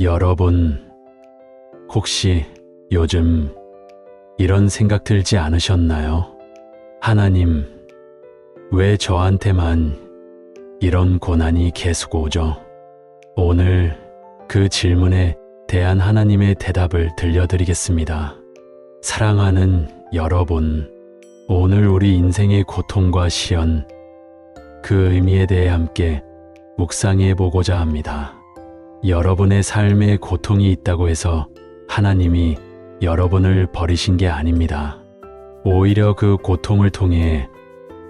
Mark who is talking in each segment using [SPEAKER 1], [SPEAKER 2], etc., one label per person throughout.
[SPEAKER 1] 여러분, 혹시 요즘 이런 생각 들지 않으셨나요? 하나님, 왜 저한테만 이런 고난이 계속 오죠? 오늘 그 질문에 대한 하나님의 대답을 들려드리겠습니다. 사랑하는 여러분, 오늘 우리 인생의 고통과 시연, 그 의미에 대해 함께 묵상해 보고자 합니다. 여러분의 삶에 고통이 있다고 해서 하나님이 여러분을 버리신 게 아닙니다. 오히려 그 고통을 통해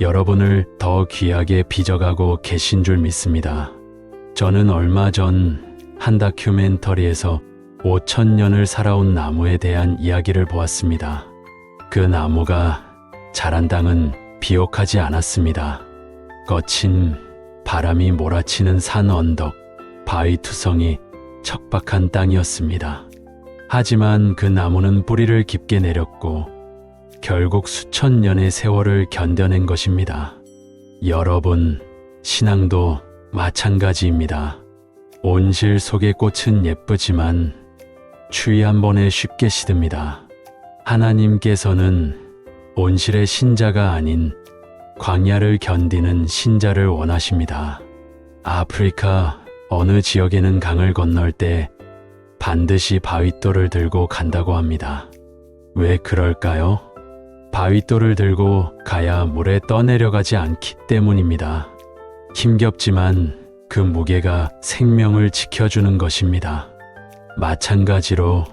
[SPEAKER 1] 여러분을 더 귀하게 빚어가고 계신 줄 믿습니다. 저는 얼마 전 한 다큐멘터리에서 5,000년을 살아온 나무에 대한 이야기를 보았습니다. 그 나무가 자란 땅은 비옥하지 않았습니다. 거친 바람이 몰아치는 산 언덕, 바위 투성이 척박한 땅이었습니다. 하지만 그 나무는 뿌리를 깊게 내렸고 결국 수천 년의 세월을 견뎌낸 것입니다. 여러분, 신앙도 마찬가지입니다. 온실 속의 꽃은 예쁘지만 추위 한 번에 쉽게 시듭니다. 하나님께서는 온실의 신자가 아닌 광야를 견디는 신자를 원하십니다. 아프리카 어느 지역에는 강을 건널 때 반드시 바윗돌을 들고 간다고 합니다. 왜 그럴까요? 바윗돌을 들고 가야 물에 떠내려가지 않기 때문입니다. 힘겹지만 그 무게가 생명을 지켜주는 것입니다. 마찬가지로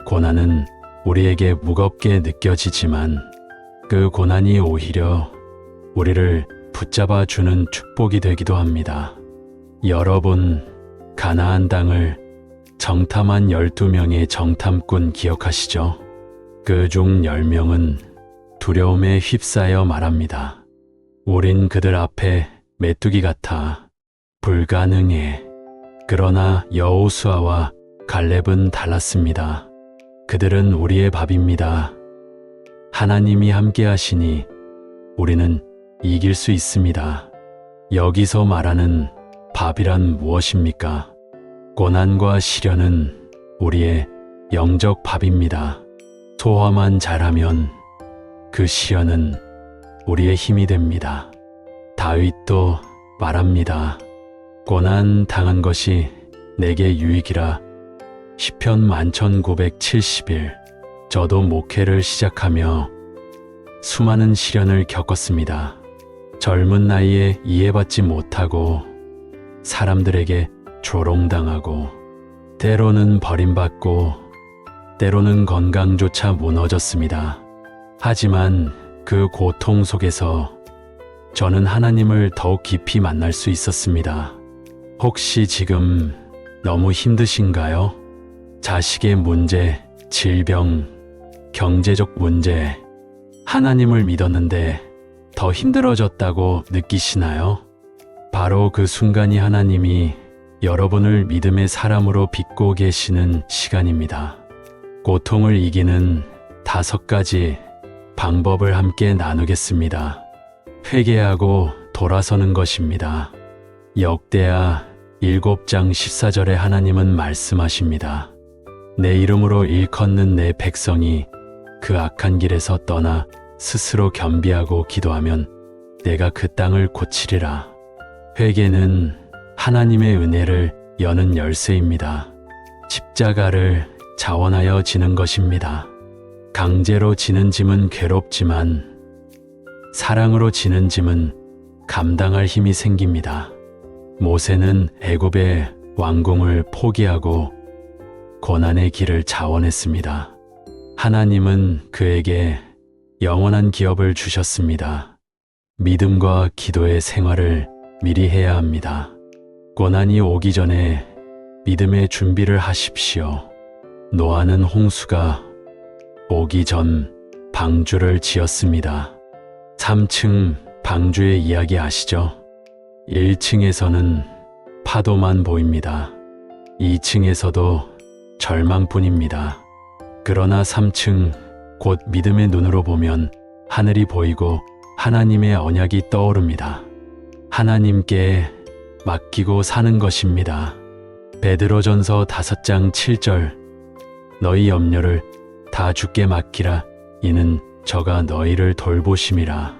[SPEAKER 1] 고난은 우리에게 무겁게 느껴지지만 그 고난이 오히려 우리를 붙잡아 주는 축복이 되기도 합니다. 여러분, 가나안 땅을 정탐한 12명의 정탐꾼 기억하시죠? 그중 10명은 두려움에 휩싸여 말합니다. 우린 그들 앞에 메뚜기 같아 불가능해. 그러나 여호수아와 갈렙은 달랐습니다. 그들은 우리의 밥입니다. 하나님이 함께 하시니 우리는 이길 수 있습니다. 여기서 말하는 밥이란 무엇입니까? 고난과 시련은 우리의 영적 밥입니다. 소화만 잘하면 그 시련은 우리의 힘이 됩니다. 다윗도 말합니다. 고난 당한 것이 내게 유익이라. 시편 11,970일. 저도 목회를 시작하며 수많은 시련을 겪었습니다. 젊은 나이에 이해받지 못하고 사람들에게 조롱당하고 때로는 버림받고 때로는 건강조차 무너졌습니다. 하지만 그 고통 속에서 저는 하나님을 더욱 깊이 만날 수 있었습니다. 혹시 지금 너무 힘드신가요? 자식의 문제, 질병, 경제적 문제, 하나님을 믿었는데 더 힘들어졌다고 느끼시나요? 바로 그 순간이 하나님이 여러분을 믿음의 사람으로 빚고 계시는 시간입니다. 고통을 이기는 5가지 방법을 함께 나누겠습니다. 회개하고 돌아서는 것입니다. 역대하 7장 14절에 하나님은 말씀하십니다. 내 이름으로 일컫는 내 백성이 그 악한 길에서 떠나 스스로 겸비하고 기도하면 내가 그 땅을 고치리라. 회개는 하나님의 은혜를 여는 열쇠입니다. 십자가를 자원하여 지는 것입니다. 강제로 지는 짐은 괴롭지만 사랑으로 지는 짐은 감당할 힘이 생깁니다. 모세는 애굽의 왕궁을 포기하고 고난의 길을 자원했습니다. 하나님은 그에게 영원한 기업을 주셨습니다. 믿음과 기도의 생활을 미리 해야 합니다. 고난이 오기 전에 믿음의 준비를 하십시오. 노아는 홍수가 오기 전 방주를 지었습니다. 3층 방주의 이야기 아시죠? 1층에서는 파도만 보입니다. 2층에서도 절망뿐입니다. 그러나 3층, 곧 믿음의 눈으로 보면 하늘이 보이고 하나님의 언약이 떠오릅니다. 하나님께 맡기고 사는 것입니다. 베드로전서 5장 7절 너희 염려를 다 주께 맡기라 이는 저가 너희를 돌보심이라.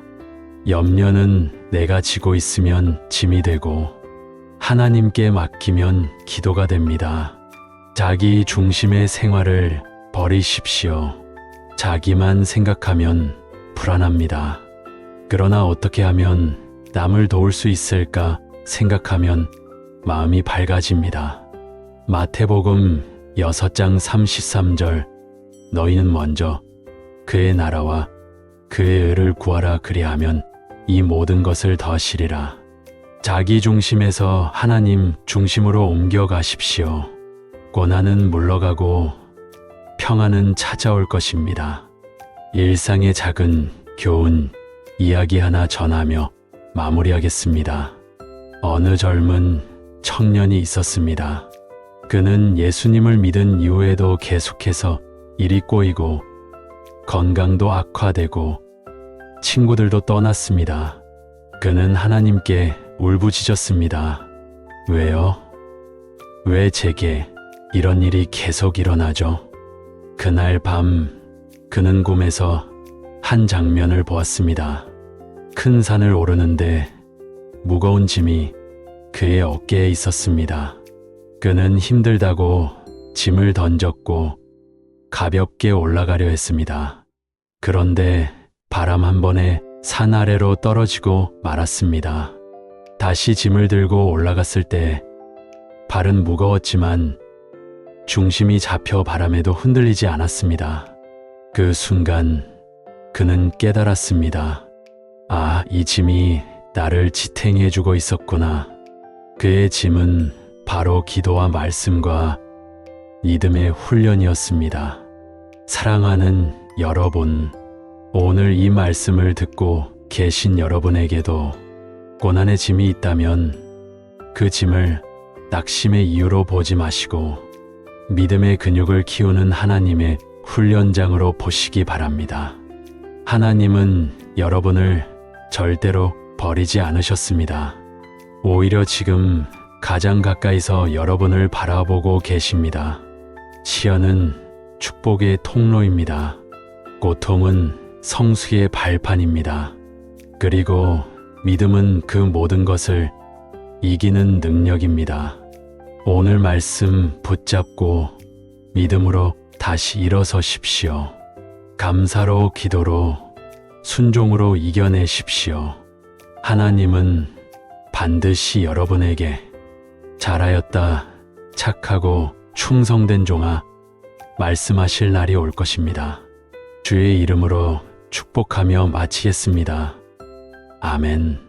[SPEAKER 1] 염려는 내가 지고 있으면 짐이 되고 하나님께 맡기면 기도가 됩니다. 자기 중심의 생활을 버리십시오. 자기만 생각하면 불안합니다. 그러나 어떻게 하면 남을 도울 수 있을까 생각하면 마음이 밝아집니다. 마태복음 6장 33절 너희는 먼저 그의 나라와 그의 의를 구하라 그리하면 이 모든 것을 더하시리라. 자기 중심에서 하나님 중심으로 옮겨가십시오. 고난은 물러가고 평안은 찾아올 것입니다. 일상의 작은 교훈 이야기 하나 전하며 마무리하겠습니다. 어느 젊은 청년이 있었습니다. 그는 예수님을 믿은 이후에도 계속해서 일이 꼬이고 건강도 악화되고 친구들도 떠났습니다. 그는 하나님께 울부짖었습니다. 왜요? 왜 제게 이런 일이 계속 일어나죠? 그날 밤 그는 꿈에서 한 장면을 보았습니다. 큰 산을 오르는데 무거운 짐이 그의 어깨에 있었습니다. 그는 힘들다고 짐을 던졌고 가볍게 올라가려 했습니다. 그런데 바람 한 번에 산 아래로 떨어지고 말았습니다. 다시 짐을 들고 올라갔을 때 발은 무거웠지만 중심이 잡혀 바람에도 흔들리지 않았습니다. 그 순간 그는 깨달았습니다. 아, 이 짐이 나를 지탱해 주고 있었구나. 그의 짐은 바로 기도와 말씀과 믿음의 훈련이었습니다. 사랑하는 여러분, 오늘 이 말씀을 듣고 계신 여러분에게도 고난의 짐이 있다면 그 짐을 낙심의 이유로 보지 마시고 믿음의 근육을 키우는 하나님의 훈련장으로 보시기 바랍니다. 하나님은 여러분을 절대로 버리지 않으셨습니다. 오히려 지금 가장 가까이서 여러분을 바라보고 계십니다. 시련은 축복의 통로입니다. 고통은 성수의 발판입니다. 그리고 믿음은 그 모든 것을 이기는 능력입니다. 오늘 말씀 붙잡고 믿음으로 다시 일어서십시오. 감사로 기도로 순종으로 이겨내십시오. 하나님은 반드시 여러분에게 잘하였다, 착하고 충성된 종아 말씀하실 날이 올 것입니다. 주의 이름으로 축복하며 마치겠습니다. 아멘.